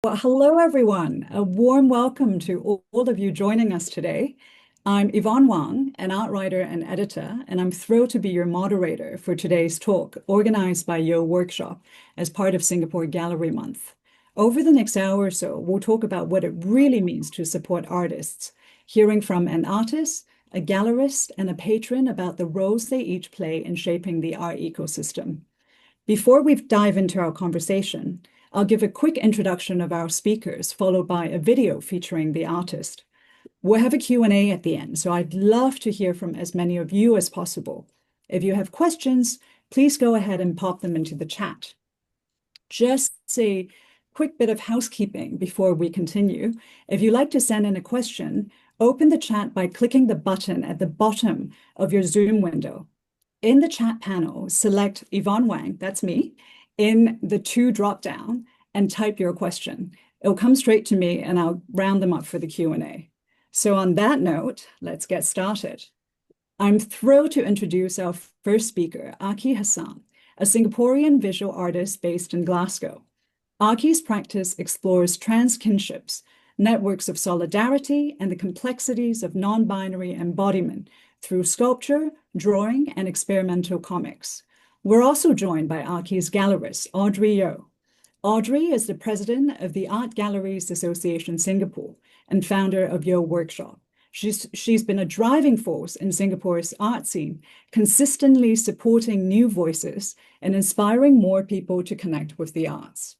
Well, hello, everyone. A warm welcome to all of you joining us today. I'm Yvonne Wang, an art writer and editor, and I'm thrilled to be your moderator for today's talk, organized by Yeo Workshop as part of Singapore Gallery Month. Over the next hour or so, we'll talk about what it really means to support artists, hearing from an artist, a gallerist, and a patron about the roles they each play in shaping the art ecosystem. Before we dive into our conversation, I'll give a quick introduction of our speakers, followed by a video featuring the artist. We'll have a Q&A at the end, so I'd love to hear from as many of you as possible. If you have questions, please go ahead and pop them into the chat. Just a quick bit of housekeeping before we continue. If you'd like to send in a question, open the chat by clicking the button at the bottom of your Zoom window. In the chat panel, select Yvonne Wang, that's me, in the to drop down and type your question. It'll come straight to me and I'll round them up for the Q&A. So on that note, let's get started. I'm thrilled to introduce our first speaker, Aki Hassan, a Singaporean visual artist based in Glasgow. Aki's practice explores trans kinships, networks of solidarity, and the complexities of non-binary embodiment through sculpture, drawing, and experimental comics. We're also joined by Aki's gallerist, Audrey Yeo. Audrey is the president of the Art Galleries Association Singapore and founder of Yeo Workshop. She's been a driving force in Singapore's art scene, consistently supporting new voices and inspiring more people to connect with the arts.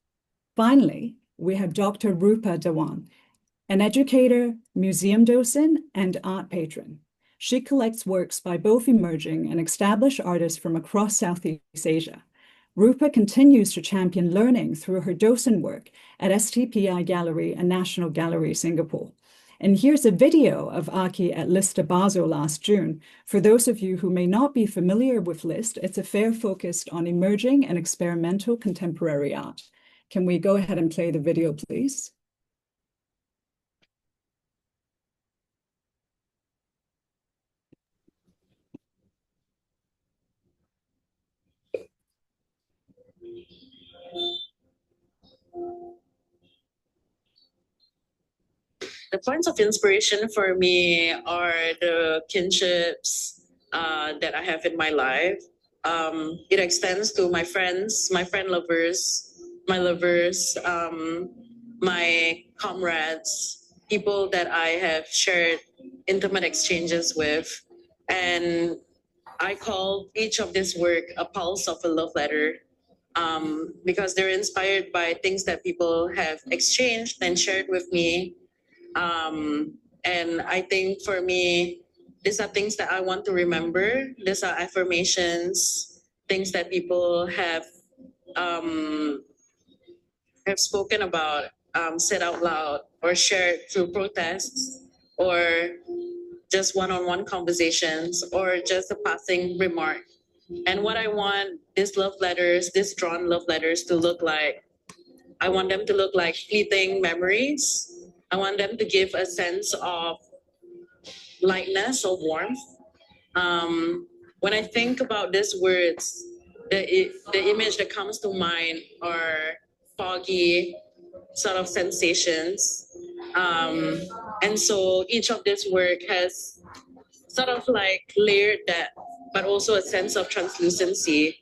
Finally, we have Dr. Roopa Dewan, an educator, museum docent, and art patron. She collects works by both emerging and established artists from across Southeast Asia. Roopa continues to champion learning through her docent work at STPI Gallery and National Gallery Singapore. And here's a video of Aki at Lista Basel last June. For those of you who may not be familiar with List, it's a fair focused on emerging and experimental contemporary art. Can we go ahead and play the video, please? The points of inspiration for me are the kinships that I have in my life. It extends to my friends, my friend lovers, my lovers, my comrades, people that I have shared intimate exchanges with. And I call each of this work a pulse of a love letter, because they're inspired by things that people have exchanged and shared with me. And I think for me, these are things that I want to remember. These are affirmations, things that people have spoken about, said out loud, or shared through protests, or just one-on-one conversations, or just a passing remark. And what I want these love letters, these drawn love letters to look like, I want them to look like fleeting memories. I want them to give a sense of lightness or warmth. When I think about these words, the image that comes to mind are foggy sort of sensations. And so each of this work has sort of like layered depth, but also a sense of translucency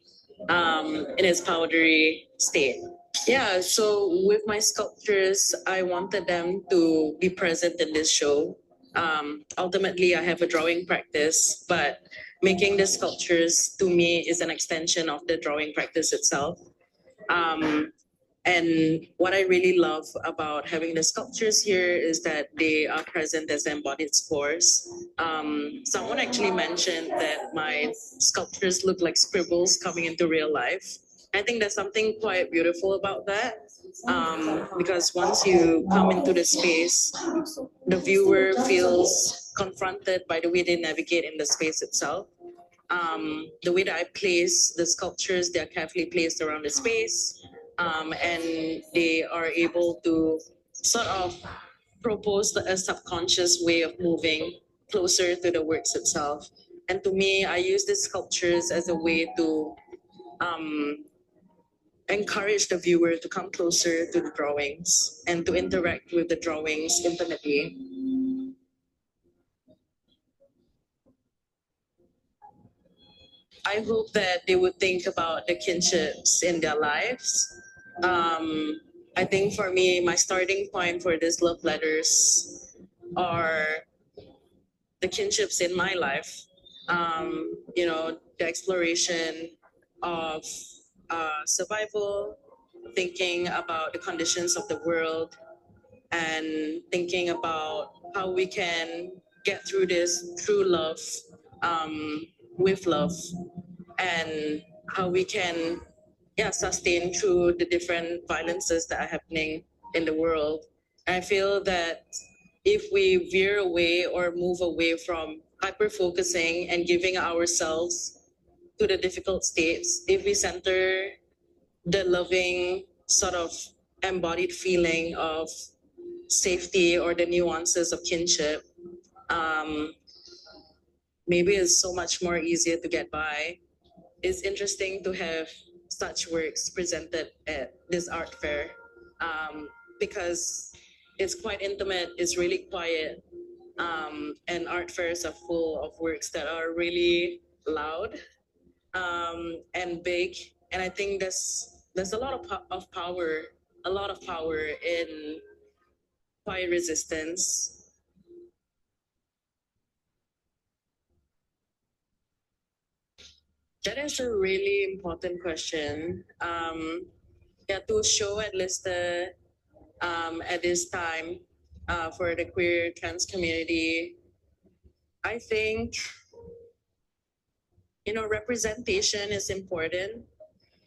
in its powdery state. Yeah, so with my sculptures, I wanted them to be present in this show. Ultimately, I have a drawing practice, but making the sculptures to me is an extension of the drawing practice itself. And what I really love about having the sculptures here is that they are present as embodied spores. Someone actually mentioned that my sculptures look like scribbles coming into real life. I think there's something quite beautiful about that, because once you come into the space, the viewer feels confronted by the way they navigate in the space itself. The way that I place the sculptures, they're carefully placed around the space, and they are able to sort of propose a subconscious way of moving closer to the works itself. And to me, I use these sculptures as a way to encourage the viewer to come closer to the drawings and to interact with the drawings intimately. I hope that they would think about the kinships in their lives. Um, I think for me, my starting point for these love letters are the kinships in my life. The exploration of survival, thinking about the conditions of the world, and thinking about how we can get through this through love, um, with love, and how we can, sustain through the different violences that are happening in the world. And I feel that if we veer away or move away from hyper focusing and giving ourselves to the difficult states, if we center the loving sort of embodied feeling of safety or the nuances of kinship, um, maybe it's so much more easier to get by. It's interesting to have such works presented at this art fair, because it's quite intimate, it's really quiet, and art fairs are full of works that are really loud, and big. And I think there's a lot of power, a lot of power in quiet resistance. That is a really important question. To show at least at this time for the queer trans community, I think representation is important,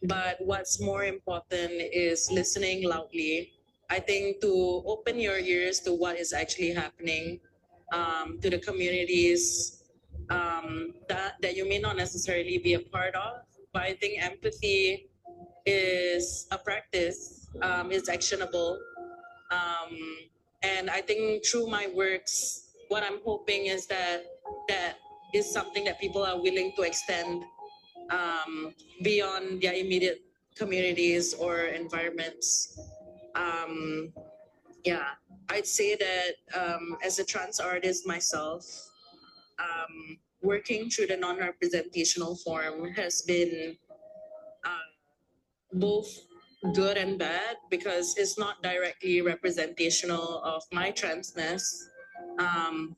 but what's more important is listening loudly. I think to open your ears to what is actually happening, to the communities that you may not necessarily be a part of. But I think empathy is a practice, it's actionable. Um, and I think through my works, what I'm hoping is that is something that people are willing to extend beyond their immediate communities or environments. Um, yeah, I'd say that as a trans artist myself, working through the non-representational form has been both good and bad because it's not directly representational of my transness.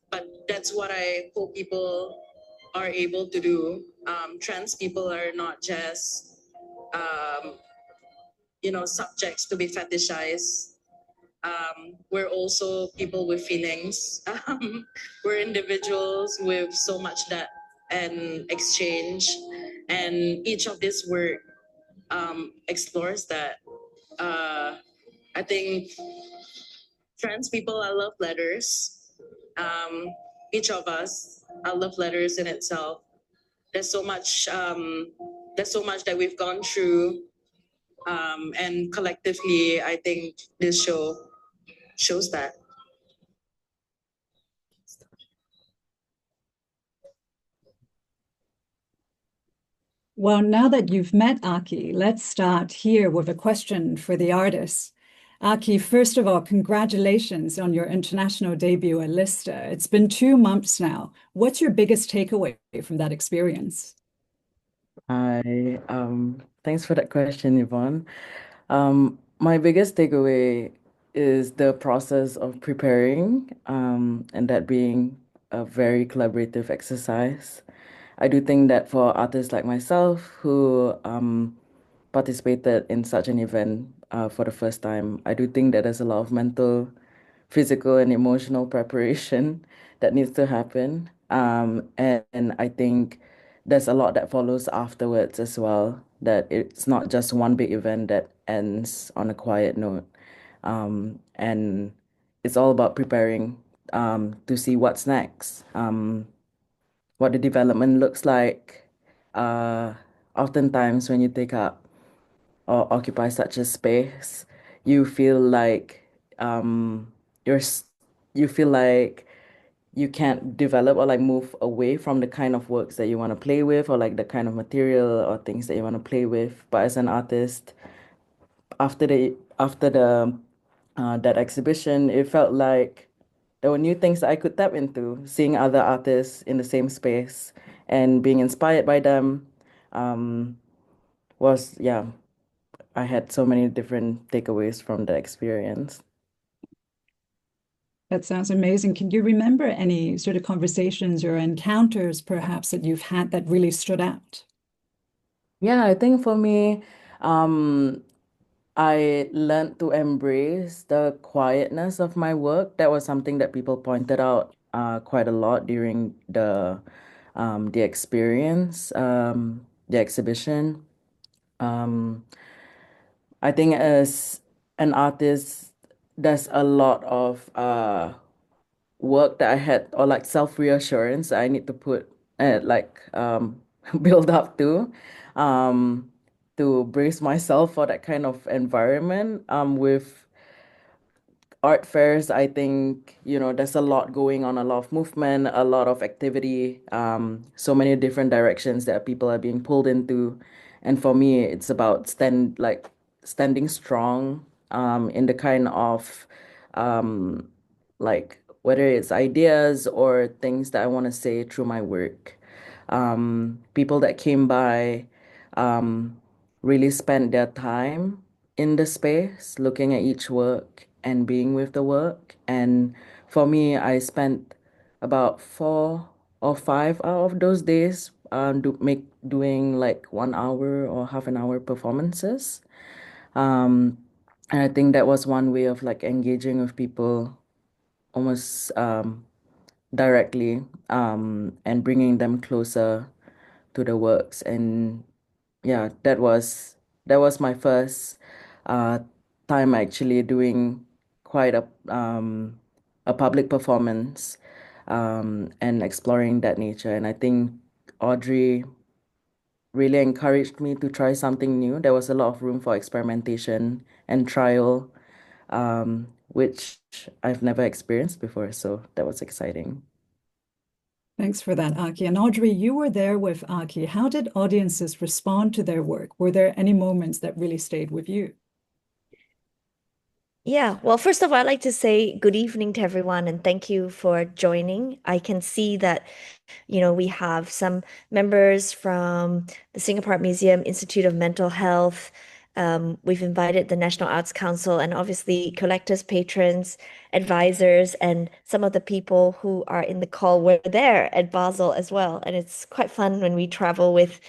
But that's what I hope people are able to do. Trans people are not just um, subjects to be fetishized. We're also people with feelings. We're individuals with so much depth and exchange, and each of this work explores that. I think trans people are love letters. Um, each of us are love letters in itself. There's so much. There's so much that we've gone through, and collectively, I think this show shows that. Well, now that you've met Aki, let's start here with a question for the artists. Aki, first of all, congratulations on your international debut at Lista. It's been 2 months now. What's your biggest takeaway from that experience? Thanks for that question, Yvonne. My biggest takeaway is the process of preparing, and that being a very collaborative exercise. I do think that for artists like myself who participated in such an event for the first time, I do think that there's a lot of mental, physical, and emotional preparation that needs to happen. And I think there's a lot that follows afterwards as well, that it's not just one big event that ends on a quiet note. And it's all about preparing to see what's next, what the development looks like. Uh, Oftentimes, when you take up or occupy such a space, you feel like um, you're s- you feel like you can't develop or like move away from the kind of works that you want to play with or like the kind of material or things that you want to play with. But as an artist, after that exhibition, it felt like there were new things that I could tap into, seeing other artists in the same space and being inspired by them. Um, was yeah, I had so many different takeaways from the experience. That sounds amazing. Can you remember any sort of conversations or encounters perhaps that you've had that really stood out? Yeah, I think for me, um, I learned to embrace the quietness of my work. That was something that people pointed out quite a lot during the experience, the exhibition. Um, I think as an artist, there's a lot of work that I had, or like self-reassurance I need to put build up um to brace myself for that kind of environment. With art fairs, I think, there's a lot going on, a lot of movement, a lot of activity, so many different directions that people are being pulled into. And for me, it's about standing strong, in the kind of, um, whether it's ideas or things that I want to say through my work. People that came by, um, really spent their time in the space, looking at each work and being with the work. And for me, I spent about 4 or 5 out of those days doing like 1 hour or half an hour performances. Um, and I think that was one way of like engaging with people almost directly, and bringing them closer to the works. And yeah, that was my first uh time actually doing quite a public performance, and exploring that nature. And I think Audrey really encouraged me to try something new. There was a lot of room for experimentation and trial, which I've never experienced before, so that was exciting. Thanks for that, Aki. And Audrey, you were there with Aki. How did audiences respond to their work? Were there any moments that really stayed with you? Yeah, well, first of all, I'd like to say good evening to everyone and thank you for joining. I can see that, we have some members from the Singapore Art Museum Institute of Mental Health. We've invited the National Arts Council and obviously collectors, patrons, advisors, and some of the people who are in the call were there at Basel as well. And it's quite fun when we travel with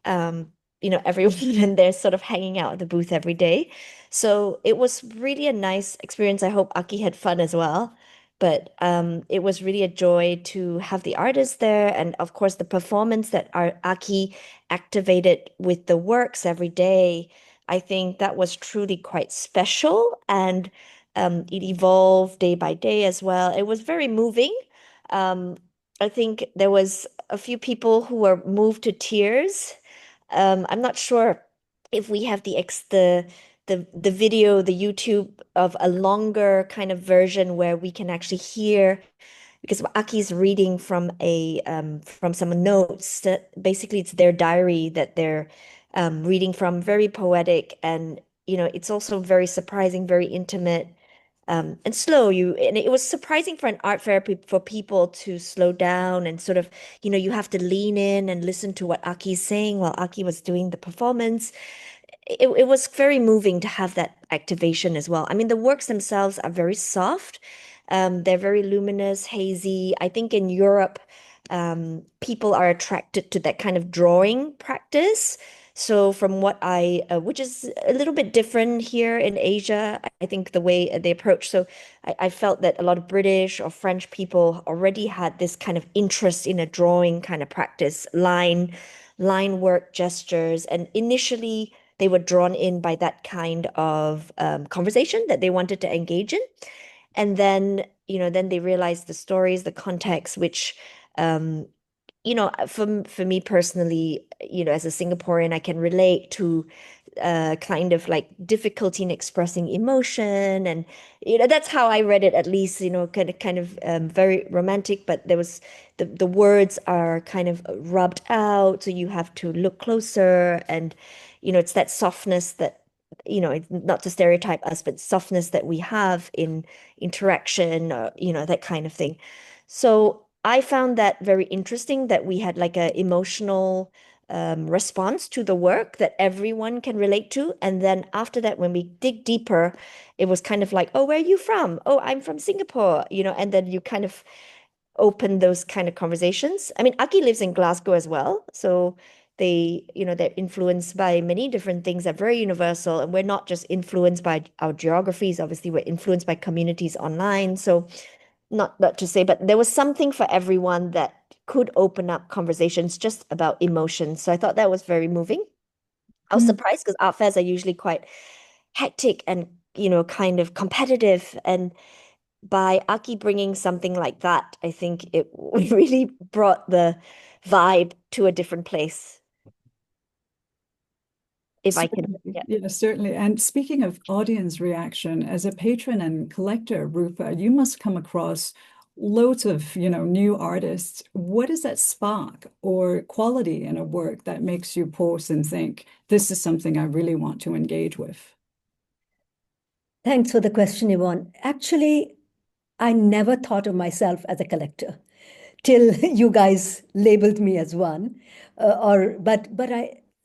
everyone and they're sort of hanging out at the booth every day. So it was really a nice experience. I hope Aki had fun as well. But it was really a joy to have the artists there, and of course the performance that our Aki activated with the works every day. I think that was truly quite special, and it evolved day by day as well. It was very moving. Um, I think there was a few people who were moved to tears. I'm not sure if we have the video, the YouTube of a longer kind of version where we can actually hear, because Aki's reading from some notes that basically it's their diary that they're reading from, very poetic, and it's also very surprising, very intimate, and slow. And it was surprising for an art fair for people to slow down and sort of, you have to lean in and listen to what Aki's saying while Aki was doing the performance. It was very moving to have that activation as well. I mean, the works themselves are very soft. They're very luminous, hazy. I think in Europe, people are attracted to that kind of drawing practice. So from which is a little bit different here in Asia, I think the way they approach. So I felt that a lot of British or French people already had this kind of interest in a drawing kind of practice, line work, gestures, and initially they were drawn in by that kind of conversation that they wanted to engage in. And then they realized the stories, the context, which, um, for me personally, as a Singaporean, I can relate to kind of like difficulty in expressing emotion, and that's how I read it, at least, kind of very romantic, but there was the words are kind of rubbed out, so you have to look closer, and it's that softness it's not to stereotype us, but softness that we have in interaction, or, that kind of thing. So I found that very interesting that we had like a emotional response to the work that everyone can relate to. And then after that, when we dig deeper, it was kind of like, oh, where are you from? Oh, I'm from Singapore, and then you kind of open those kind of conversations. I mean, Aki lives in Glasgow as well. So they're influenced by many different things that are very universal. And we're not just influenced by our geographies. Obviously, we're influenced by communities online. So not to say, but there was something for everyone that could open up conversations just about emotions. So I thought that was very moving. I was surprised because art fairs are usually quite hectic and, kind of competitive. And by Aki bringing something like that, I think it really brought the vibe to a different place. If I can, Certainly. Yeah, certainly. And speaking of audience reaction, as a patron and collector, Roopa, you must come across loads of, new artists. What is that spark or quality in a work that makes you pause and think, this is something I really want to engage with? Thanks for the question, Yvonne. Actually, I never thought of myself as a collector till you guys labeled me as one. But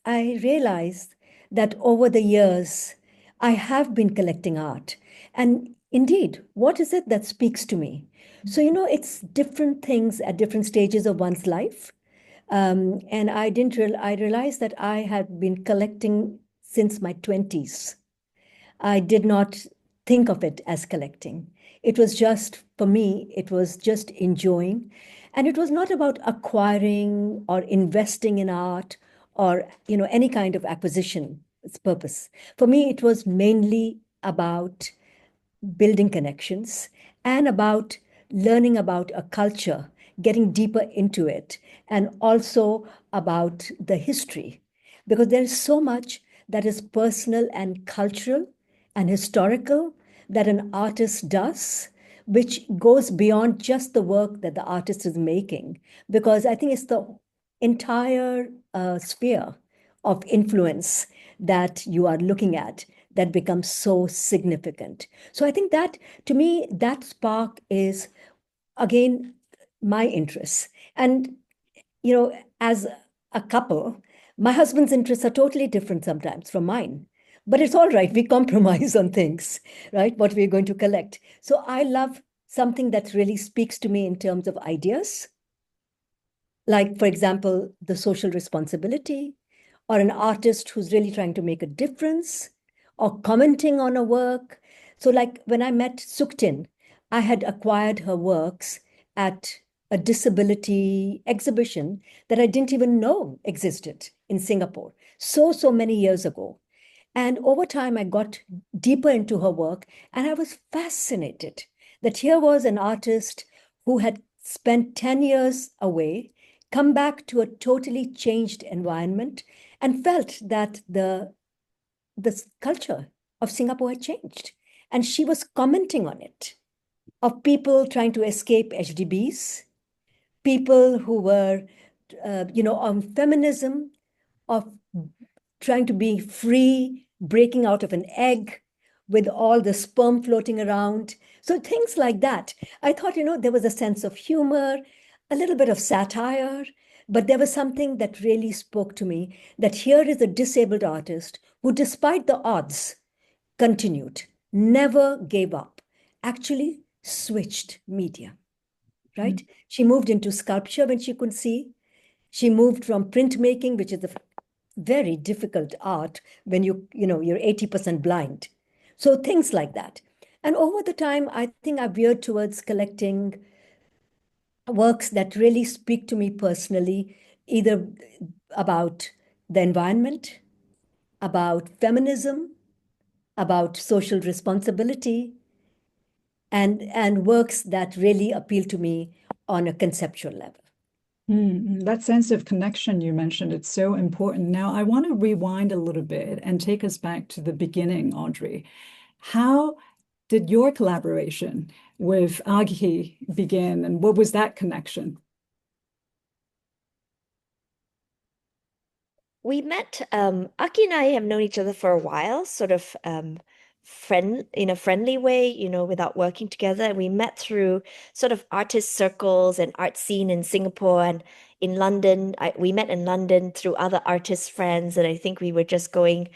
I realized that over the years I have been collecting art, and indeed, what is it that speaks to me? So it's different things at different stages of one's life, and I realized that I had been collecting since my 20s. I did not think of it as collecting. It was just, for me, it was just enjoying. And it was not about acquiring or investing in art or, any kind of acquisition, its purpose. For me, it was mainly about building connections and about learning about a culture, getting deeper into it, and also about the history. Because there is so much that is personal and cultural and historical that an artist does, which goes beyond just the work that the artist is making. Because I think it's the entire sphere of influence that you are looking at that becomes so significant. So I think that, to me, that spark is, again, my interest. And, as a couple, my husband's interests are totally different sometimes from mine. But it's all right. We compromise on things, right? What we're going to collect. So I love something that really speaks to me in terms of ideas. Like, for example, the social responsibility, or an artist who's really trying to make a difference, or commenting on a work. So, like when I met Suktin, I had acquired her works at a disability exhibition that I didn't even know existed in Singapore so many years ago. And over time, I got deeper into her work, and I was fascinated that here was an artist who had spent 10 years away, come back to a totally changed environment, and felt that the culture of Singapore had changed. And she was commenting on it, of people trying to escape HDBs, people who were, on feminism, of trying to be free, breaking out of an egg with all the sperm floating around. So things like that. I thought, there was a sense of humor, a little bit of satire, but there was something that really spoke to me, that here is a disabled artist who, despite the odds, continued, never gave up, actually switched media, right? She moved into sculpture when she could see. She moved from printmaking, which is a very difficult art when you're 80% blind. So things like that. And over the time, I think I've veered towards collecting works that really speak to me personally, either about the environment, about feminism, about social responsibility, and works that really appeal to me on a conceptual level. That sense of connection you mentioned, it's so important. Now, I want to rewind a little bit and take us back to the beginning, Audrey. How did your collaboration with Aki begin, and what was that connection? we met, Aki and I have known each other for a while, sort of in a friendly way, without working together. We met through sort of artist circles and art scene in Singapore and in London. We met in London through other artist friends, and I think we were just going.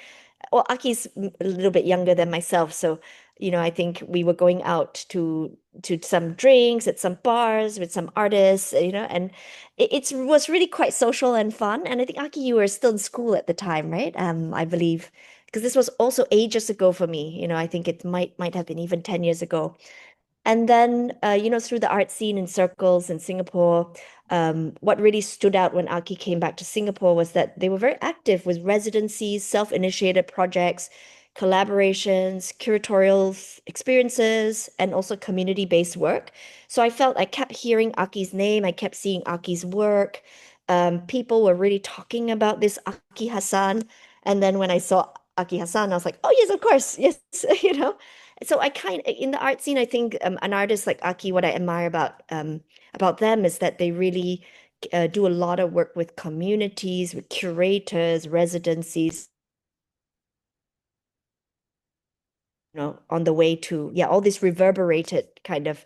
Well, Aki's a little bit younger than myself, so I think we were going out to some drinks at some bars with some artists, and it was really quite social and fun. And I think Aki, you were still in school at the time, right? I believe because this was also ages ago for me. I think it might have been even 10 years ago. And then, through the art scene in circles in Singapore, what really stood out when Aki came back to Singapore was that they were very active with residencies, self-initiated projects, collaborations, curatorial experiences, and also community-based work. So I felt I kept hearing Aki's name, I kept seeing Aki's work. People were really talking about this Aki Hassan. And then when I saw Aki Hassan, I was like, oh, yes, of course. Yes, So in the art scene, I think an artist like Aki, what I admire about them is that they really do a lot of work with communities, with curators, residencies, on the way to, yeah, all this reverberated kind of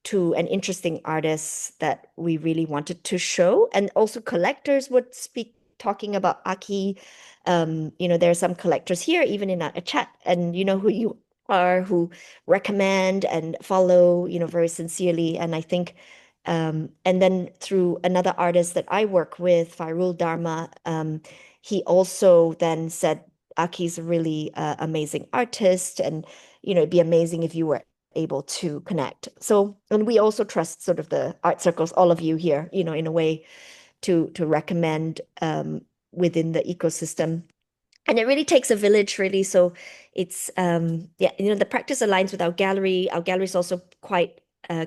to an interesting artist that we really wanted to show. And also collectors would speak talking about Aki. There are some collectors here, even in a chat, and you know who you are, who recommend and follow, very sincerely. And I think, and then through another artist that I work with, Fairul Dharma, he also then said, Aki's a really amazing artist, and it'd be amazing if you were able to connect. So, and we also trust sort of the art circles, all of you here, in a way to recommend within the ecosystem. And it really takes a village, really. So it's the practice aligns with our gallery. Our gallery is also quite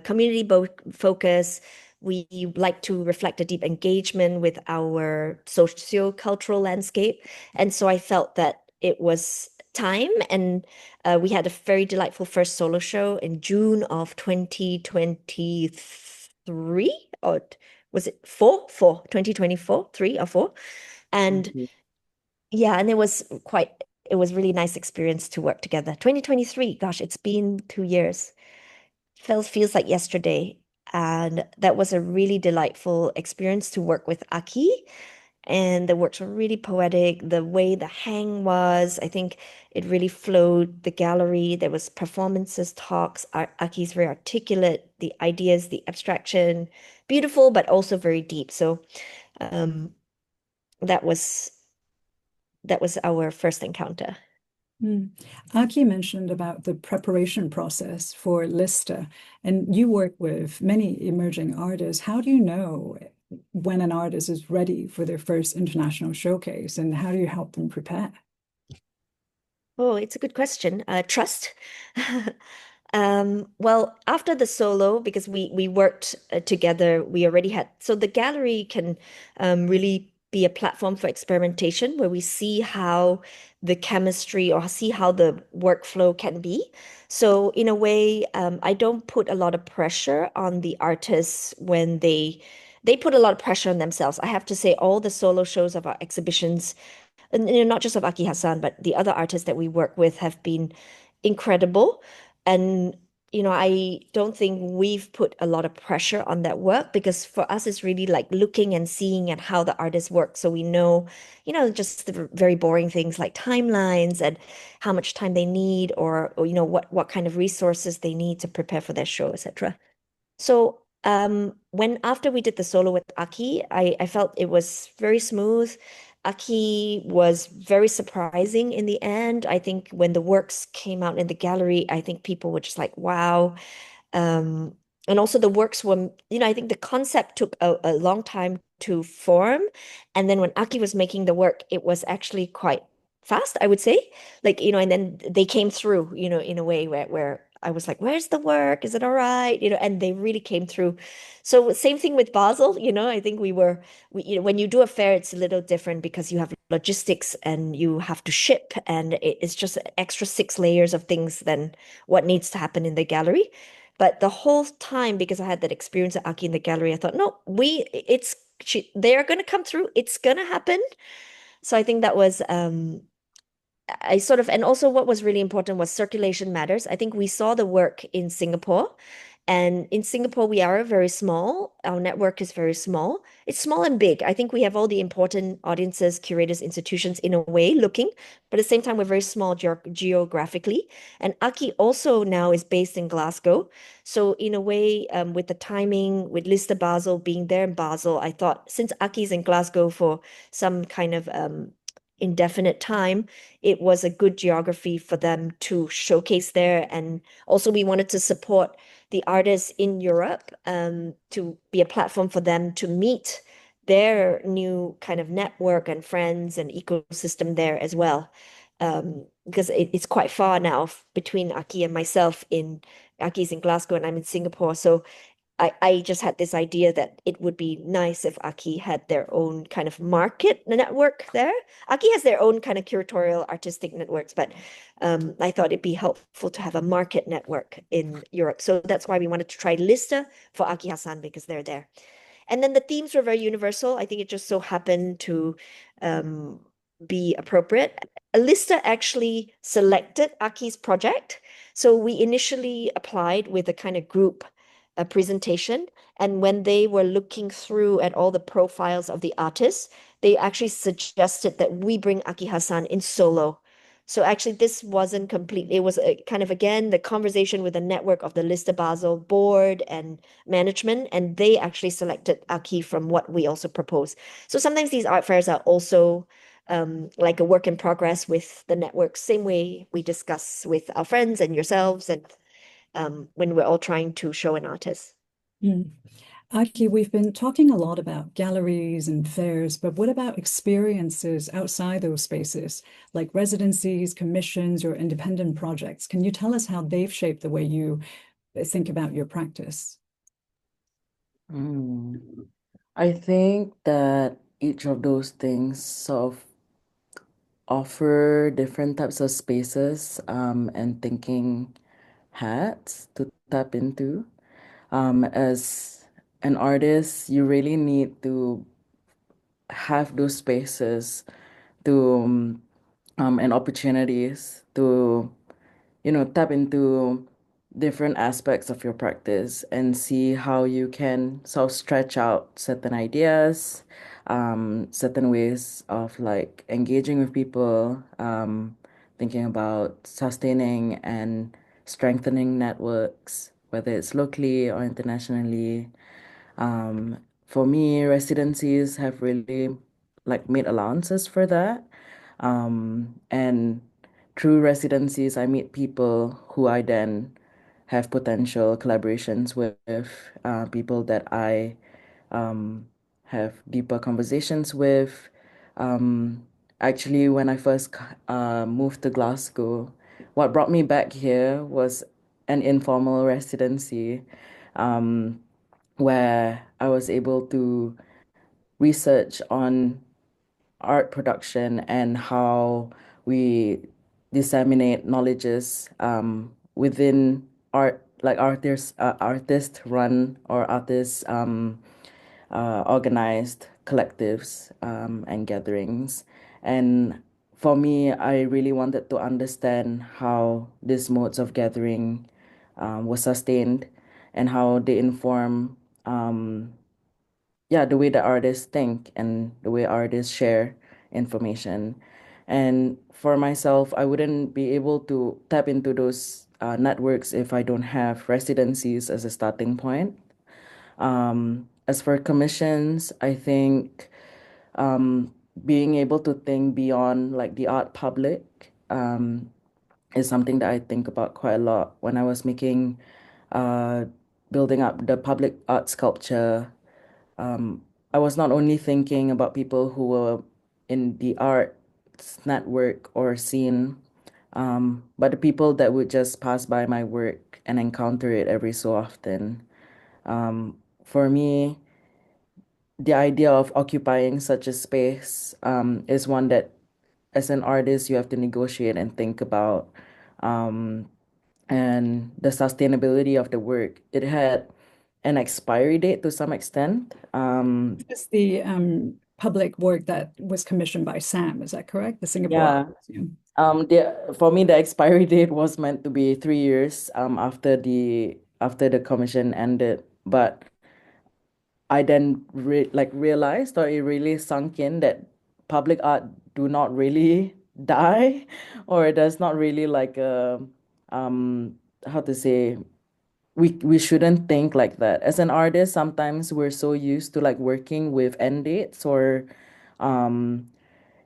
community focused. We like to reflect a deep engagement with our socio-cultural landscape. And so I felt that it was time, and we had a very delightful first solo show in June of 2023, or was it 2024, 3 or 4? And Mhm. yeah, and it was really nice experience to work together. 2023, gosh, it's been 2 years. Feels like yesterday. And that was a really delightful experience to work with Aki. And the works were really poetic. The way the hang was, I think it really flowed the gallery. There was performances, talks. Aki's very articulate, the ideas, the abstraction, beautiful, but also very deep. So um, that was our first encounter. Aki mentioned about the preparation process for Lista, and you work with many emerging artists. How do you know when an artist is ready for their first international showcase, and how do you help them prepare? Oh, it's a good question. Trust. Well, after the solo, because we worked together, we already had, so the gallery can really be a platform for experimentation where we see how the chemistry or see how the workflow can be. So in a way, I don't put a lot of pressure on the artists when they put a lot of pressure on themselves. I have to say all the solo shows of our exhibitions, and not just of Aki Hassan, but the other artists that we work with have been incredible. And I don't think we've put a lot of pressure on that work, because for us it's really like looking and seeing at how the artists work. So we know, just the very boring things like timelines and how much time they need, or what kind of resources they need to prepare for their show, etc. So when after we did the solo with Aki, I felt it was very smooth. Aki was very surprising in the end. I think when the works came out in the gallery, I think people were just like, wow. And also the works were, I think the concept took a long time to form. And then when Aki was making the work, it was actually quite fast, I would say. Like, and then they came through, in a way where I was like, where's the work? Is it all right? And they really came through. So same thing with Basel, I think when you do a fair, it's a little different because you have logistics and you have to ship, and it's just extra 6 layers of things than what needs to happen in the gallery. But the whole time, because I had that experience at Aki in the gallery, I thought, no, they're going to come through. It's going to happen. So I think that was I sort of, and also what was really important was circulation matters. I think we saw the work in Singapore, and in Singapore, we are very small. Our network is very small. It's small and big. I think we have all the important audiences, curators, institutions in a way looking, but at the same time, we're very small geographically. And Aki also now is based in Glasgow. So, in a way, with the timing, with Lister Basel being there in Basel, I thought since Aki's in Glasgow for some kind of indefinite time, it was a good geography for them to showcase there. And also, we wanted to support the artists in Europe to be a platform for them to meet their new kind of network and friends and ecosystem there as well. Because it's quite far now between Aki and myself in Aki's in Glasgow and I'm in Singapore. So I just had this idea that it would be nice if Aki had their own kind of market network there. Aki has their own kind of curatorial artistic networks, but I thought it'd be helpful to have a market network in Europe. So that's why we wanted to try Lista for Aki Hassan because they're there. And then the themes were very universal. I think it just so happened to be appropriate. Alista actually selected Aki's project. So we initially applied with a kind of group presentation. And when they were looking through at all the profiles of the artists, they actually suggested that we bring Aki Hassan in solo. So actually, this wasn't completely, it was a kind of, again, the conversation with the network of the Lister Basel board and management, and they actually selected Aki from what we also proposed. So sometimes these art fairs are also like a work in progress with the network, same way we discuss with our friends and yourselves and when we're all trying to show an artist. Mm. Aki, we've been talking a lot about galleries and fairs, but what about experiences outside those spaces, like residencies, commissions, or independent projects? Can you tell us how they've shaped the way you think about your practice? I think that each of those things sort of offer different types of spaces and thinking hats to tap into. As an artist, you really need to have those spaces to and opportunities to tap into different aspects of your practice and see how you can sort of stretch out certain ideas, certain ways of like engaging with people, thinking about sustaining and strengthening networks, whether it's locally or internationally. For me, residencies have really like made allowances for that. And through residencies, I meet people who I then have potential collaborations with, people that I have deeper conversations with. Actually, when I first moved to Glasgow, what brought me back here was an informal residency where I was able to research on art production and how we disseminate knowledges within art, like artist run or artist organized collectives and gatherings. And for me, I really wanted to understand how these modes of gathering was sustained and how they inform yeah, the way that artists think and the way artists share information. And for myself, I wouldn't be able to tap into those networks if I don't have residencies as a starting point. As for commissions, I think being able to think beyond like the art public is something that I think about quite a lot when I was making, uh, building up the public art sculpture. I was not only thinking about people who were in the arts network or scene, but the people that would just pass by my work and encounter it every so often. For me, the idea of occupying such a space is one that, as an artist, you have to negotiate and think about. Um, and the sustainability of the work. It had an expiry date to some extent. Is the public work that was commissioned by SAM. Is that correct? The Singapore Yeah. Art Museum. For me, the expiry date was meant to be 3 years after the commission ended, but I then realized, or it really sunk in, that public art do not really die, or there's not really like a how to say, we shouldn't think like that. As an artist, sometimes we're so used to like working with end dates, or um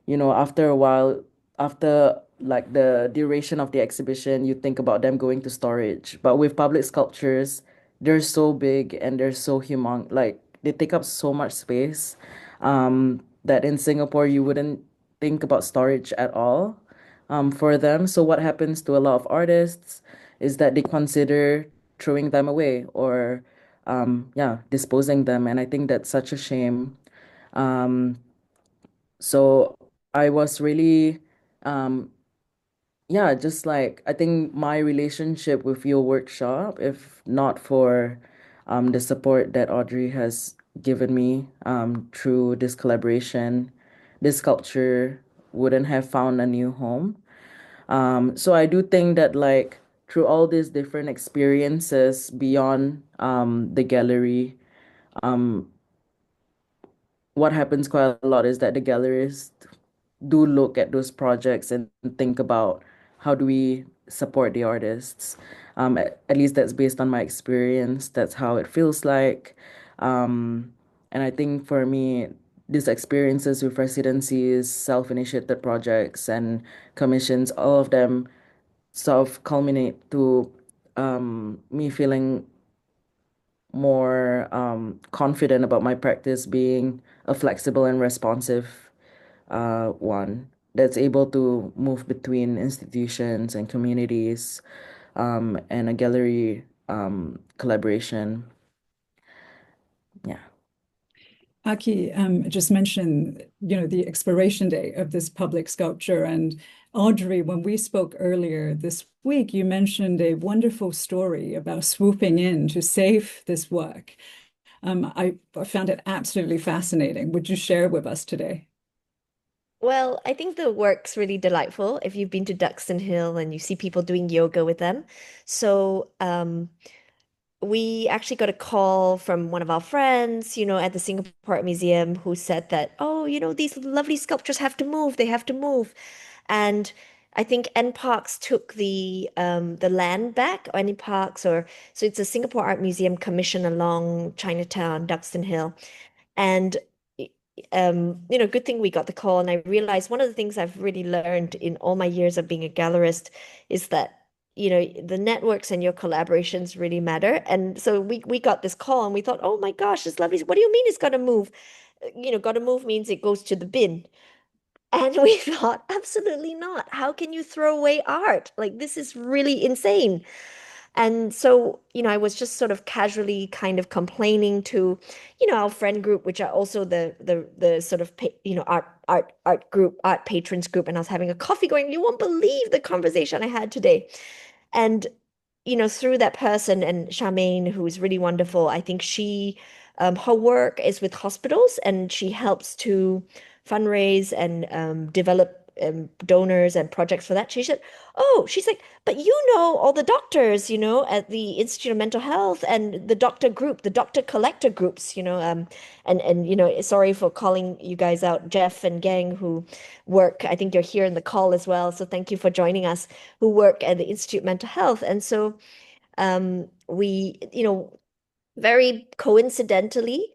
after a while, after like the duration of the exhibition, you think about them going to storage. But with public sculptures, they're so big and they're so humong, like they take up so much space, that in Singapore you wouldn't think about storage at all, for them. So what happens to a lot of artists is that they consider throwing them away, or yeah, disposing them. And I think that's such a shame. Um, so I was really, um, yeah, just like I think my relationship with your workshop, if not for the support that Audrey has given me through this collaboration, this sculpture wouldn't have found a new home. So I do think that like through all these different experiences beyond the gallery, um, what happens quite a lot is that the galleries do look at those projects and think about how do we support the artists. At least that's based on my experience. That's how it feels like. And I think for me, these experiences with residencies, self-initiated projects, and commissions, all of them sort of culminate to me feeling more confident about my practice being a flexible and responsive one that's able to move between institutions and communities, and a gallery collaboration. Yeah. Aki just mentioned, the expiration date of this public sculpture. And Audrey, when we spoke earlier this week, you mentioned a wonderful story about swooping in to save this work. I found it absolutely fascinating. Would you share with us today? Well, I think the work's really delightful if you've been to Duxton Hill and you see people doing yoga with them. So, we actually got a call from one of our friends, at the Singapore Art Museum who said that, oh, these lovely sculptures have to move, they have to move. And I think NParks took the land back, or NParks, or so it's a Singapore Art Museum commission along Chinatown, Duxton Hill. And good thing we got the call. And I realized one of the things I've really learned in all my years of being a gallerist is that, the networks and your collaborations really matter. And so we got this call and we thought, oh my gosh, it's lovely. What do you mean it's got to move? Got to move means it goes to the bin. And we thought, absolutely not. How can you throw away art? Like, this is really insane. And so, I was just sort of casually kind of complaining to, our friend group, which are also the sort of art group, art patrons group, and I was having a coffee going, you won't believe the conversation I had today. And, through that person and Charmaine, who is really wonderful, I think her work is with hospitals and she helps to fundraise and develop donors and projects for that. She's like, but all the doctors, at the Institute of Mental Health and the doctor group, the doctor collector groups, and sorry for calling you guys out, Jeff and gang who work, I think you're here in the call as well. So thank you for joining us, who work at the Institute of Mental Health. And so we, very coincidentally,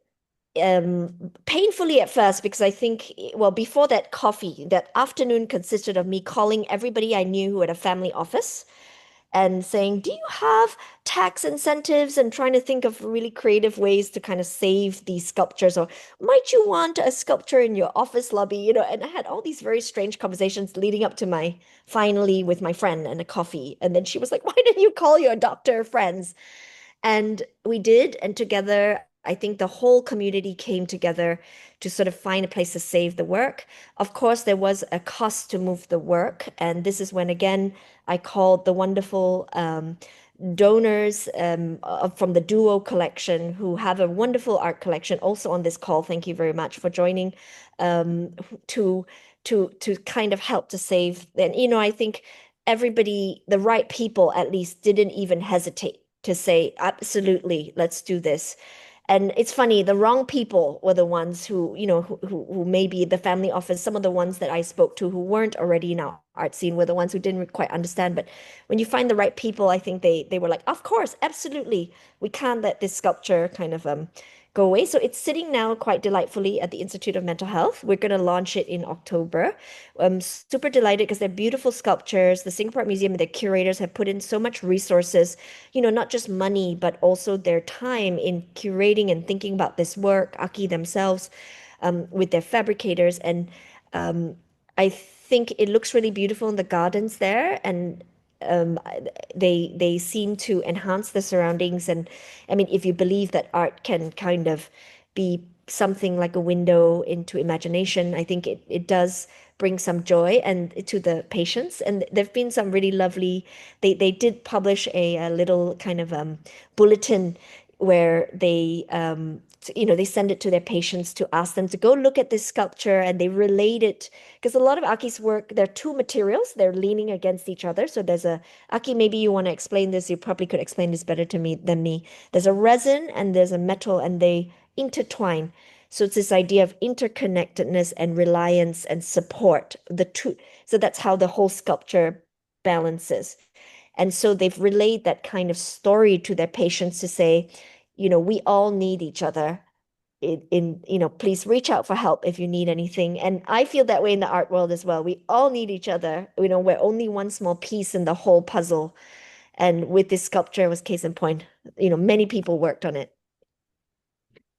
painfully at first, because I think, well, before that coffee, that afternoon consisted of me calling everybody I knew who had a family office and saying, do you have tax incentives, and trying to think of really creative ways to kind of save these sculptures, or might you want a sculpture in your office lobby, and I had all these very strange conversations leading up to my finally with my friend and a coffee. And then she was like, why didn't you call your doctor friends? And we did, and together, I think the whole community came together to sort of find a place to save the work. Of course, there was a cost to move the work, and this is when again I called the wonderful donors from the Duo collection who have a wonderful art collection also on this call. Thank you very much for joining um, to kind of help to save. And I think everybody, the right people at least, didn't even hesitate to say, absolutely, let's do this. And it's funny, the wrong people were the ones who, who maybe the family office, some of the ones that I spoke to who weren't already in our art scene were the ones who didn't quite understand. But when you find the right people, I think they were like, of course, absolutely. We can't let this sculpture kind of go away. So it's sitting now quite delightfully at the Institute of Mental Health. We're going to launch it in October. I'm super delighted because they're beautiful sculptures. The Singapore Art Museum and the curators have put in so much resources, not just money, but also their time in curating and thinking about this work, Aki themselves, with their fabricators. And I think it looks really beautiful in the gardens there. And they seem to enhance the surroundings. And I mean, if you believe that art can kind of be something like a window into imagination, I think it does bring some joy and to the patients. And there've been some really lovely, they did publish a little kind of bulletin where they they send it to their patients to ask them to go look at this sculpture, and they relate it because a lot of Aki's work, there are two materials, they're leaning against each other. So there's Aki, maybe you want to explain this, you probably could explain this better to me than me. There's a resin and there's a metal, and they intertwine. So it's this idea of interconnectedness and reliance and support, the two. So that's how the whole sculpture balances. And so they've relayed that kind of story to their patients to say, we all need each other. Please reach out for help if you need anything. And I feel that way in the art world as well. We all need each other. We're only one small piece in the whole puzzle. And with this sculpture, it was case in point. Many people worked on it.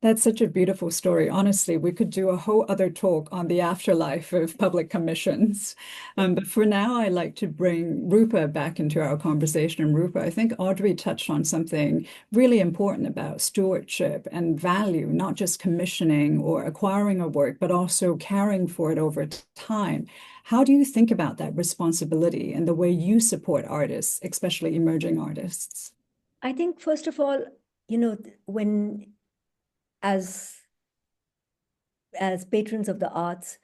That's such a beautiful story. Honestly, we could do a whole other talk on the afterlife of public commissions. But for now, I'd like to bring Roopa back into our conversation. And Roopa, I think Audrey touched on something really important about stewardship and value, not just commissioning or acquiring a work, but also caring for it over time. How do you think about that responsibility and the way you support artists, especially emerging artists? I think, first of all, when as patrons of the arts,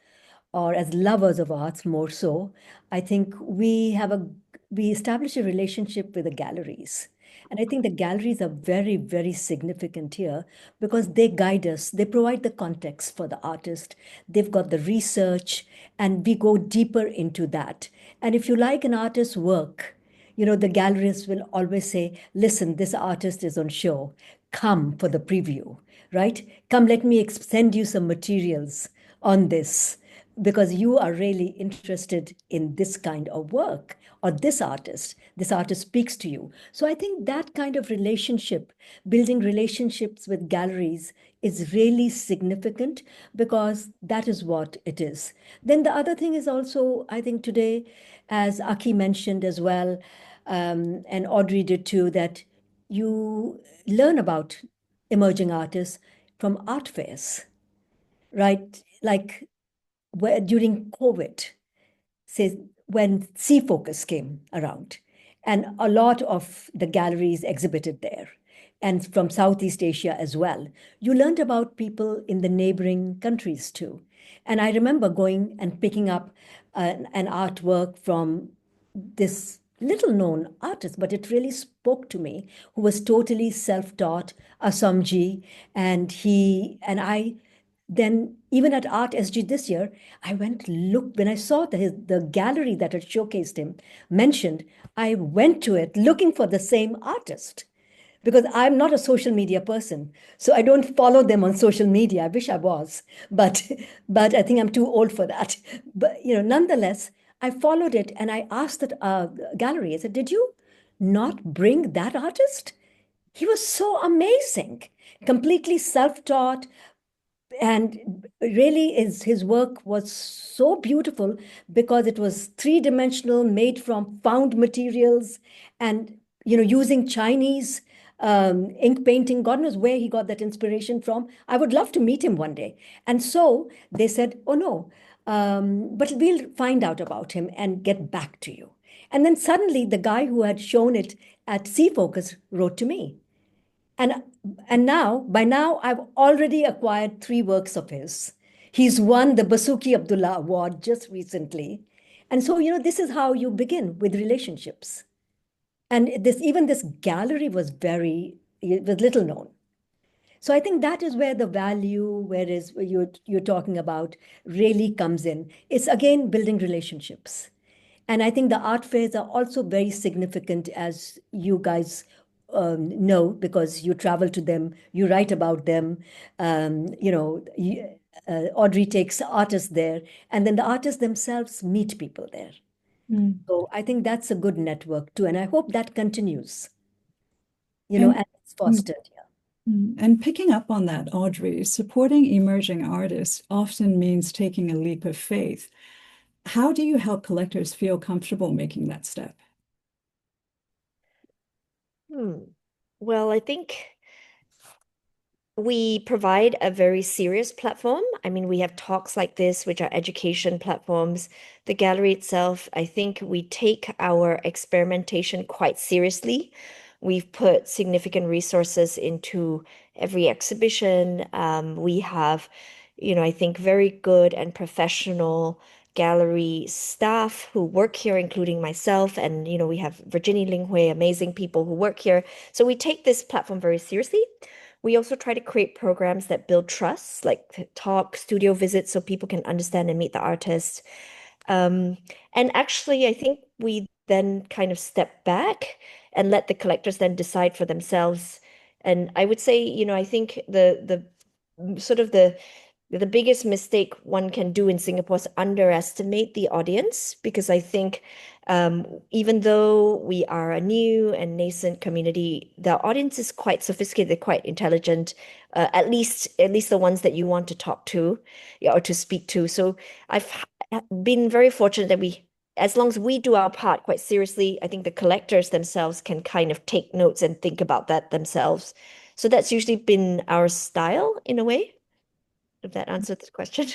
or as lovers of arts more so, I think we establish a relationship with the galleries. And I think the galleries are very, very significant here because they guide us. They provide the context for the artist. They've got the research, and we go deeper into that. And if you like an artist's work, the galleries will always say, listen, this artist is on show. Come for the preview, right? Come, let me send you some materials on this because you are really interested in this kind of work, or this artist speaks to you. So I think that kind of relationship, building relationships with galleries, is really significant because that is what it is. Then the other thing is also, I think today, as Aki mentioned as well, and Audrey did too, that you learn about emerging artists from art fairs, right? Like during COVID, say when Sea Focus came around, and a lot of the galleries exhibited there, and from Southeast Asia as well. You learned about people in the neighboring countries too. And I remember going and picking up an artwork from this little known artist, but it really spoke to me, who was totally self-taught, Assamji. And I then, even at Art SG this year, I went look when I saw the gallery that had showcased him mentioned, I went to it looking for the same artist because I'm not a social media person. So I don't follow them on social media. I wish I was, but I think I'm too old for that. But nonetheless, I followed it and I asked the gallery, I said, did you not bring that artist? He was so amazing, completely self-taught, and really his work was so beautiful because it was three-dimensional, made from found materials, and using Chinese ink painting. God knows where he got that inspiration from. I would love to meet him one day. And so they said, oh no, but we'll find out about him and get back to you. And then suddenly the guy who had shown it at C Focus wrote to me. And now, by now, I've already acquired 3 works of his. He's won the Basuki Abdullah Award just recently. And so, this is how you begin with relationships. And this gallery was was little known. So I think that is where the value, whereas you're talking about, really comes in. It's again building relationships. And I think the art fairs are also very significant, as you guys know, because you travel to them, you write about them. Audrey takes artists there, and then the artists themselves meet people there. Mm. So I think that's a good network too, and I hope that continues. And And it's mm, fostered. and picking up on that, Audrey, supporting emerging artists often means taking a leap of faith. How do you help collectors feel comfortable making that step? Well, I think we provide a very serious platform. I mean, we have talks like this, which are education platforms. The gallery itself, I think we take our experimentation quite seriously. We've put significant resources into every exhibition. We have, I think very good and professional gallery staff who work here, including myself. And, we have Virginie Linghui, amazing people who work here. So we take this platform very seriously. We also try to create programs that build trust, like talk, studio visits, so people can understand and meet the artist. And actually, I think we then kind of step back and let the collectors then decide for themselves. And I would say, I think the sort of the biggest mistake one can do in Singapore is underestimate the audience, because I think even though we are a new and nascent community, the audience is quite sophisticated, they're quite intelligent, at least the ones that you want to talk to, yeah, or to speak to. So I've been very fortunate that as long as we do our part quite seriously, I think the collectors themselves can kind of take notes and think about that themselves. So that's usually been our style in a way, if that answered the question.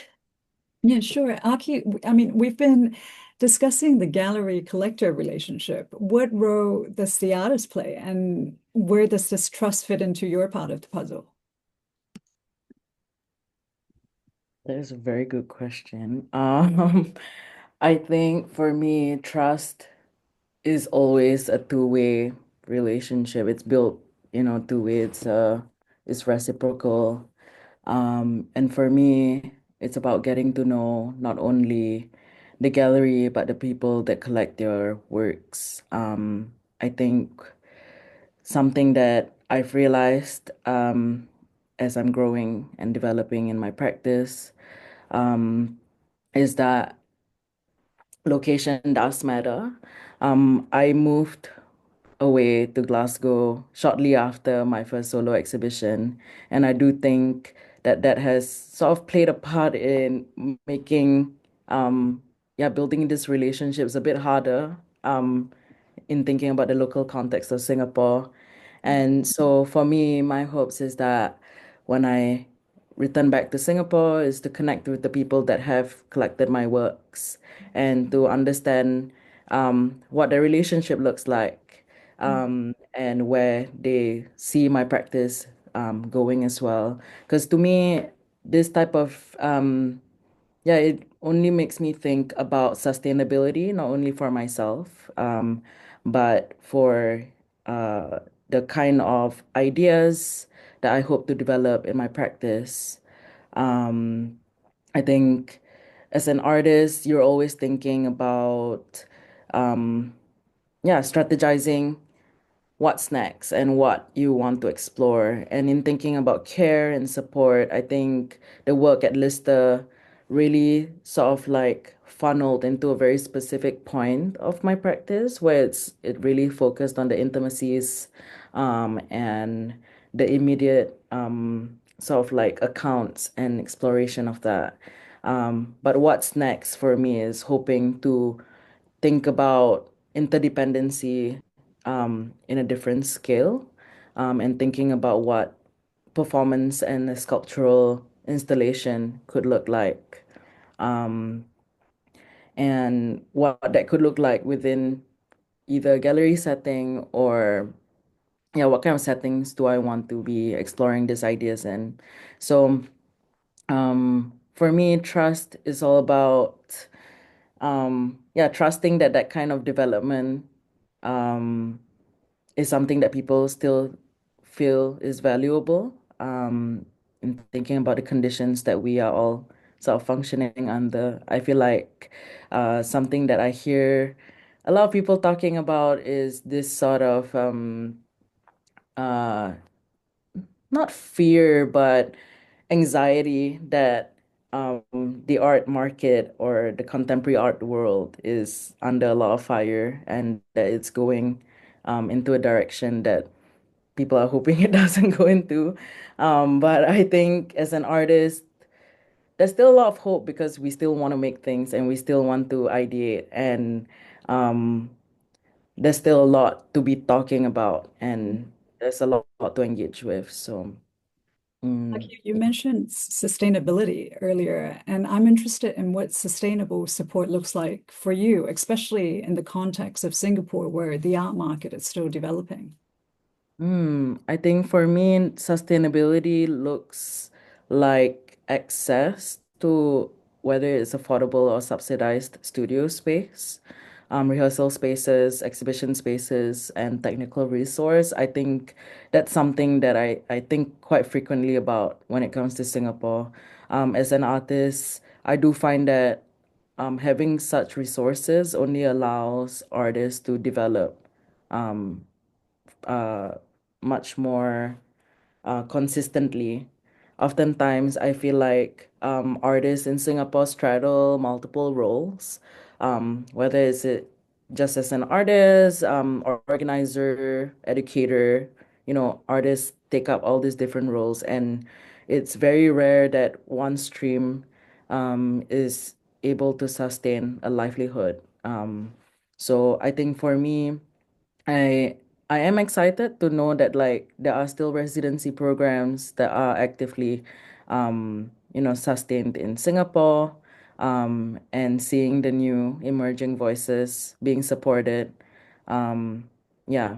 Yeah, sure. Aki, I mean, we've been discussing the gallery collector relationship. What role does the artist play, and where does this trust fit into your part of the puzzle? That is a very good question. I think for me, trust is always a two-way relationship. It's built, two-way. It's reciprocal. And for me, it's about getting to know not only the gallery, but the people that collect their works. I think something that I've realized as I'm growing and developing in my practice is that location does matter. I moved away to Glasgow shortly after my first solo exhibition, and I do think that that has sort of played a part in making, building these relationships a bit harder, in thinking about the local context of Singapore. And so for me, my hopes is that when I return back to Singapore is to connect with the people that have collected my works and to understand what the relationship looks like, and where they see my practice going as well. Because to me, this type of yeah, it only makes me think about sustainability, not only for myself, but for uh, the kind of ideas that I hope to develop in my practice. Um, I think as an artist, you're always thinking about, um, strategizing what's next and what you want to explore. And in thinking about care and support, I think the work at Lister really sort of like funneled into a very specific point of my practice where it really focused on the intimacies and the immediate sort of like accounts and exploration of that. But what's next for me is hoping to think about interdependency in a different scale, and thinking about what performance and a sculptural installation could look like, um, and what that could look like within either gallery setting or yeah, what kind of settings do I want to be exploring these ideas in? So for me, trust is all about yeah, trusting that that kind of development um, is something that people still feel is valuable. And thinking about the conditions that we are all sort of functioning under, I feel like something that I hear a lot of people talking about is this sort of uh, not fear, but anxiety that the art market or the contemporary art world is under a lot of fire and that it's going into a direction that people are hoping it doesn't go into. But I think as an artist, there's still a lot of hope because we still want to make things and we still want to ideate and um, there's still a lot to be talking about and there's a lot to engage with. So. Like Mm. you mentioned sustainability earlier, and I'm interested in what sustainable support looks like for you, especially in the context of Singapore, where the art market is still developing. I think for me, sustainability looks like access to whether it's affordable or subsidized studio space, rehearsal spaces, exhibition spaces, and technical resource. I think that's something that I think quite frequently about when it comes to Singapore. As an artist, I do find that having such resources only allows artists to develop um, uh, much more consistently. Oftentimes, I feel like artists in Singapore straddle multiple roles, whether it's it just as an artist, or organizer, educator, artists take up all these different roles, and it's very rare that one stream is able to sustain a livelihood. So I think for me, I I am excited to know that like there are still residency programs that are actively sustained in Singapore and seeing the new emerging voices being supported. Um, yeah.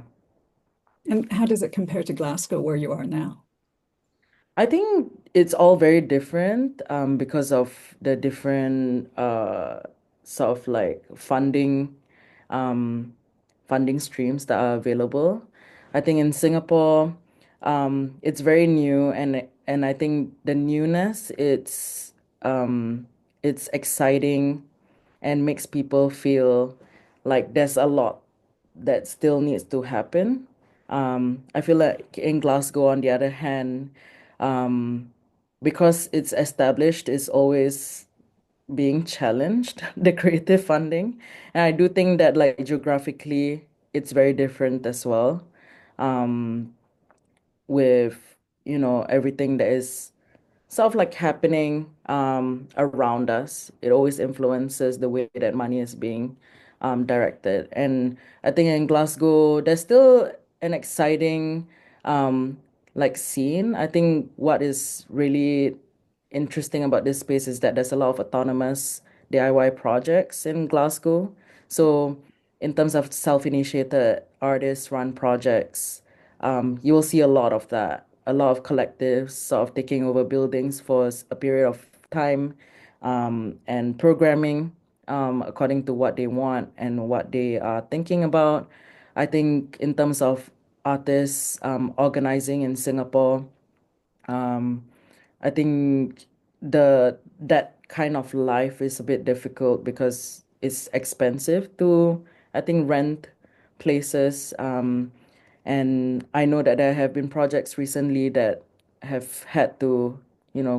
And how does it compare to Glasgow, where you are now? I think it's all very different because of the different sort of like um, funding streams that are available. I think in Singapore, it's very new and I think the newness it's exciting and makes people feel like there's a lot that still needs to happen. I feel like in Glasgow, on the other hand, um, because it's established, it's always being challenged, the creative funding. And I do think that like geographically, it's very different as well. Um, with, everything that is sort of like happening around us. It always influences the way that money is being directed. And I think in Glasgow, there's still an exciting like scene. I think what is really interesting about this space is that there's a lot of autonomous DIY projects in Glasgow. So in terms of self-initiated artist-run projects, you will see a lot of that, a lot of collectives sort of taking over buildings for a period of time, and programming according to what they want and what they are thinking about. I think in terms of artists organizing in Singapore, um, I think that kind of life is a bit difficult because it's expensive to, I think, rent places. And I know that there have been projects recently that have had to,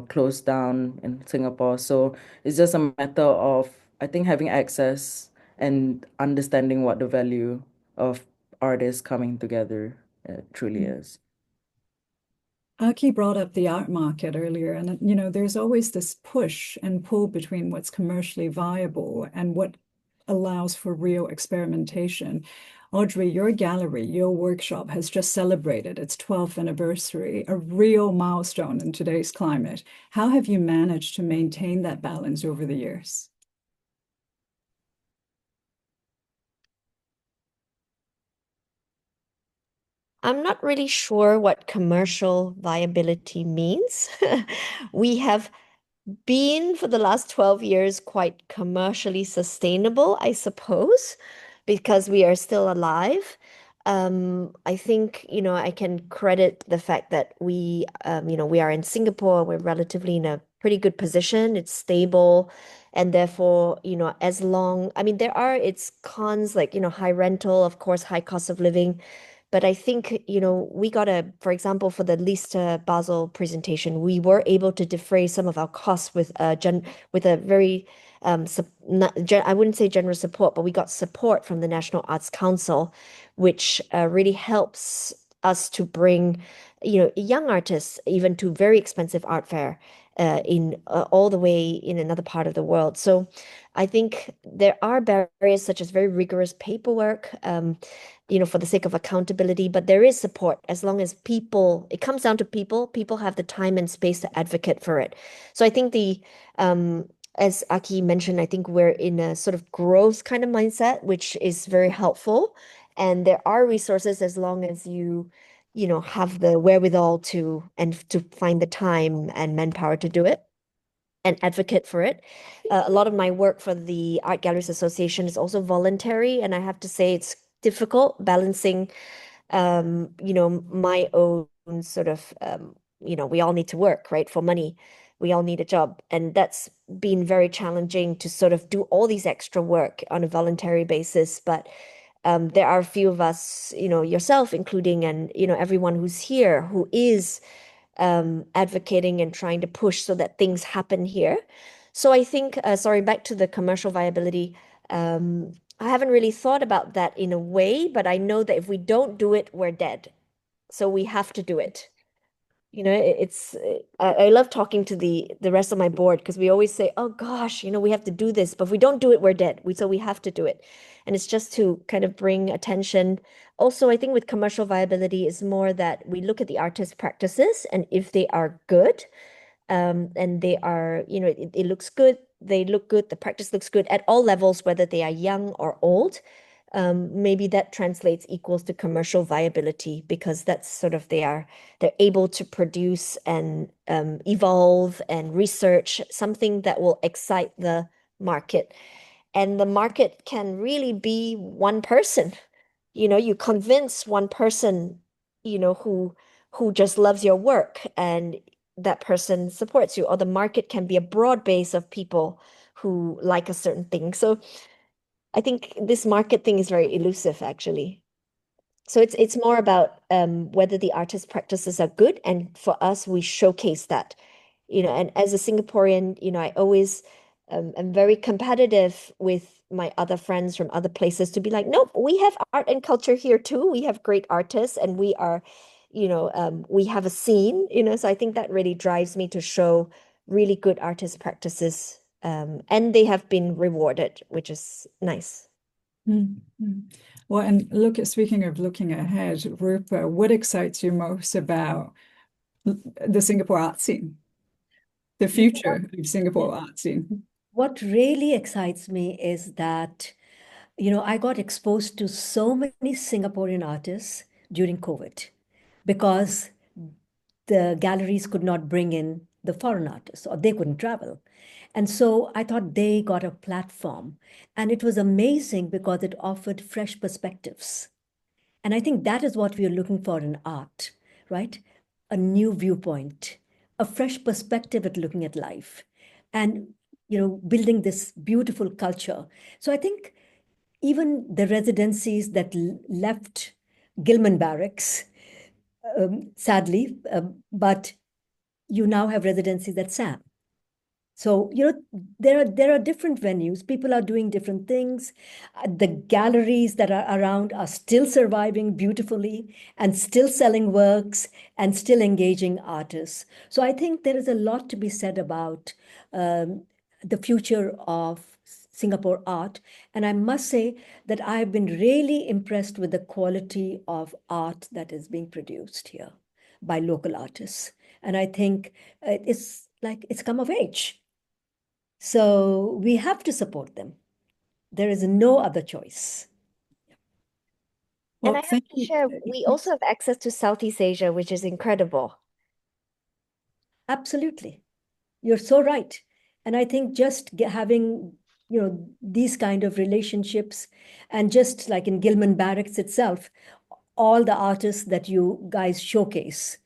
close down in Singapore. So it's just a matter of, I think, having access and understanding what the value of artists coming together truly is. Aki brought up the art market earlier, and there's always this push and pull between what's commercially viable and what allows for real experimentation. Audrey, your gallery, your workshop has just celebrated its 12th anniversary, a real milestone in today's climate. How have you managed to maintain that balance over the years? I'm not really sure what commercial viability means. We have been for the last 12 years quite commercially sustainable, I suppose, because we are still alive. I think, I can credit the fact that we are in Singapore, we're relatively in a pretty good position, it's stable, and therefore, I mean, there are its cons like, high rental, of course, high cost of living. But I think, we got for example, for the Lista Basel presentation, we were able to defray some of our costs with a very, I wouldn't say generous support, but we got support from the National Arts Council, which really helps us to bring, young artists even to very expensive art fair in all the way in another part of the world. So I think there are barriers such as very rigorous paperwork, for the sake of accountability, but there is support as long as it comes down to people have the time and space to advocate for it. So I think as Aki mentioned, I think we're in a sort of growth kind of mindset, which is very helpful. And there are resources as long as you have the wherewithal to find the time and manpower to do it and advocate for it. A lot of my work for the Art Galleries Association is also voluntary, and I have to say it's difficult balancing, my own sort of, we all need to work, right, for money. We all need a job, and that's been very challenging to sort of do all these extra work on a voluntary basis. But there are a few of us, yourself including, and everyone who's here who is advocating and trying to push so that things happen here. So I think, sorry, back to the commercial viability. I haven't really thought about that in a way, but I know that if we don't do it, we're dead. So we have to do it. I love talking to the rest of my board because we always say, oh gosh, we have to do this, but if we don't do it, we're dead. So we have to do it. And it's just to kind of bring attention. Also, I think with commercial viability is more that we look at the artist practices, and if they are good, and they are, it looks good, they look good, the practice looks good at all levels, whether they are young or old. Maybe that translates equals to commercial viability because that's sort of they're able to produce and evolve and research something that will excite the market. And the market can really be one person. You convince one person, who just loves your work, and that person supports you, or the market can be a broad base of people who like a certain thing. So I think this market thing is very elusive, actually. So it's more about whether the artist practices are good, and for us, we showcase that. And as a Singaporean, I always am very competitive with my other friends from other places to be like, nope, we have art and culture here too. We have great artists, and we are, we have a scene. So I think that really drives me to show really good artist practices, and they have been rewarded, which is nice. Mm-hmm. Well, and speaking of looking ahead, Roopa, what excites you most about the Singapore art scene, the future of Singapore art scene? What really excites me is that, I got exposed to so many Singaporean artists during COVID because the galleries could not bring in the foreign artists or they couldn't travel. And so I thought they got a platform. And it was amazing because it offered fresh perspectives. And I think that is what we are looking for in art, right? A new viewpoint, a fresh perspective at looking at life, and building this beautiful culture. So I think even the residencies that left Gilman Barracks, sadly, but you now have residencies at SAM. So, there are different venues. People are doing different things. The galleries that are around are still surviving beautifully and still selling works and still engaging artists. So I think there is a lot to be said about the future of Singapore art. And I must say that I've been really impressed with the quality of art that is being produced here by local artists. And I think it's come of age. So we have to support them. There is no other choice. And Well, I have thank to you. share, we also have access to Southeast Asia, which is incredible. Absolutely. You're so right. And I think just having, these kind of relationships, and just like in Gilman Barracks itself, all the artists that you guys showcase,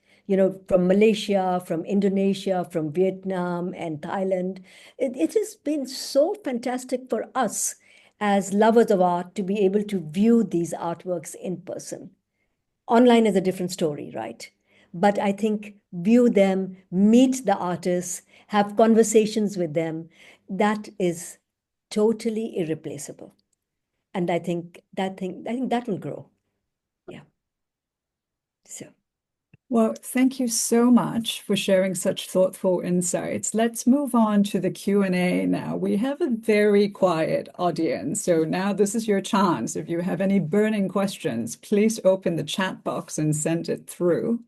from Malaysia, from Indonesia, from Vietnam and Thailand, it has been so fantastic for us as lovers of art to be able to view these artworks in person. Online is a different story, right? But I think view them, meet the artists, have conversations with them. That is totally irreplaceable. And I think that will grow. Yeah. So Well, thank you so much for sharing such thoughtful insights. Let's move on to the Q&A now. We have a very quiet audience, so now this is your chance. If you have any burning questions, please open the chat box and send it through.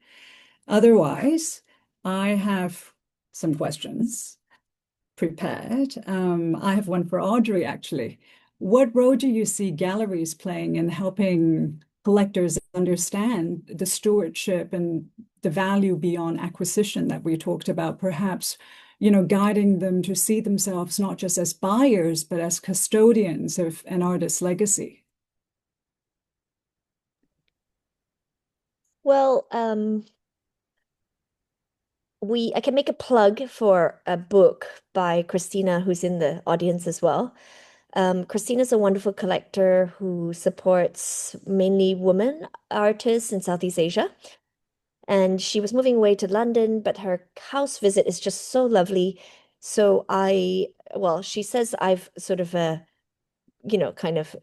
Otherwise, I have some questions prepared. I have one for Audrey, actually. What role do you see galleries playing in helping collectors understand the stewardship and the value beyond acquisition that we talked about? Perhaps, guiding them to see themselves not just as buyers, but as custodians of an artist's legacy. Well, I can make a plug for a book by Christina, who's in the audience as well. Christina's a wonderful collector who supports mainly women artists in Southeast Asia. And she was moving away to London, but her house visit is just so lovely. So she says I've sort of, kind of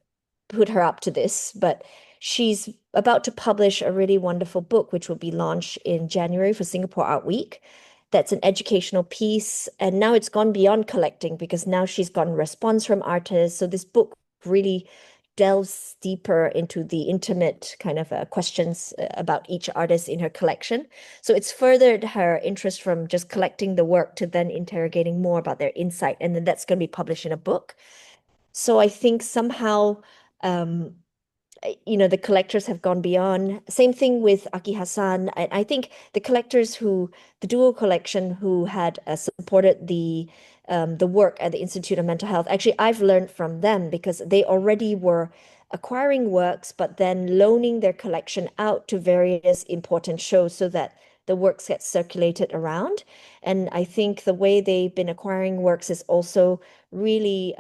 put her up to this, but she's about to publish a really wonderful book, which will be launched in January for Singapore Art Week. That's an educational piece. And now it's gone beyond collecting because now she's gotten response from artists. So this book really delves deeper into the intimate kind of questions about each artist in her collection. So it's furthered her interest from just collecting the work to then interrogating more about their insight. And then that's going to be published in a book. So I think somehow, the collectors have gone beyond. Same thing with Aki Hassan. I think the Duo collection who had supported the work at the Institute of Mental Health. Actually, I've learned from them because they already were acquiring works, but then loaning their collection out to various important shows so that the works get circulated around. And I think the way they've been acquiring works is also really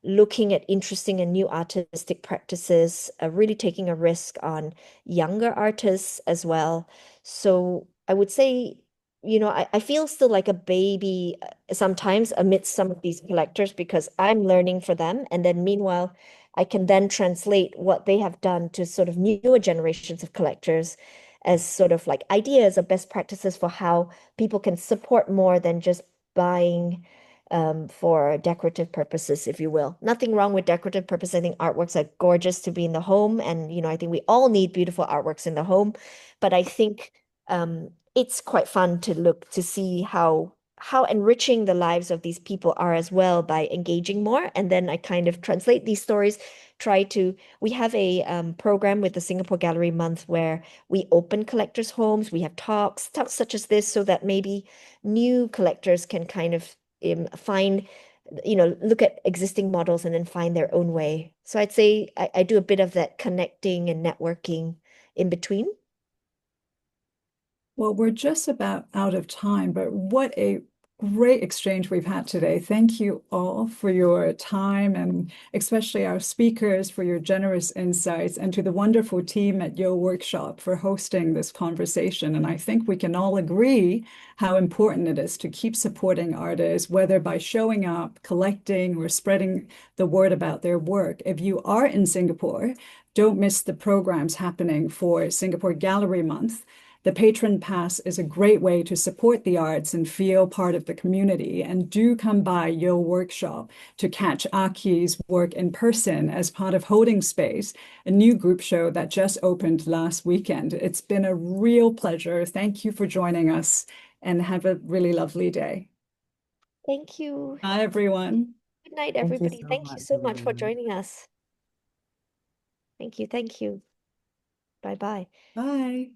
looking at interesting and new artistic practices, really taking a risk on younger artists as well. So I would say, I feel still like a baby sometimes amidst some of these collectors because I'm learning for them. And then meanwhile, I can then translate what they have done to sort of newer generations of collectors as sort of like ideas or best practices for how people can support more than just buying for decorative purposes, if you will. Nothing wrong with decorative purposes. I think artworks are gorgeous to be in the home. And, I think we all need beautiful artworks in the home. But I think it's quite fun to look to see how enriching the lives of these people are as well by engaging more. And then I kind of translate these stories, we have a program with the Singapore Gallery Month where we open collectors' homes. We have talks such as this so that maybe new collectors can kind of find, look at existing models and then find their own way. So I'd say I do a bit of that connecting and networking in between. Well, we're just about out of time, but what a great exchange we've had today. Thank you all for your time, and especially our speakers for your generous insights, and to the wonderful team at Yeo Workshop for hosting this conversation. And I think we can all agree how important it is to keep supporting artists, whether by showing up, collecting, or spreading the word about their work. If you are in Singapore, don't miss the programs happening for Singapore Gallery Month. The Patron Pass is a great way to support the arts and feel part of the community. And do come by Yeo Workshop to catch Aki's work in person as part of Holding Space, a new group show that just opened last weekend. It's been a real pleasure. Thank you for joining us, and have a really lovely day. Thank you. Bye, everyone. Good night, Thank you everybody. so Thank you much, so much for everyone. joining us. Thank you. Thank you. Bye-bye. Bye.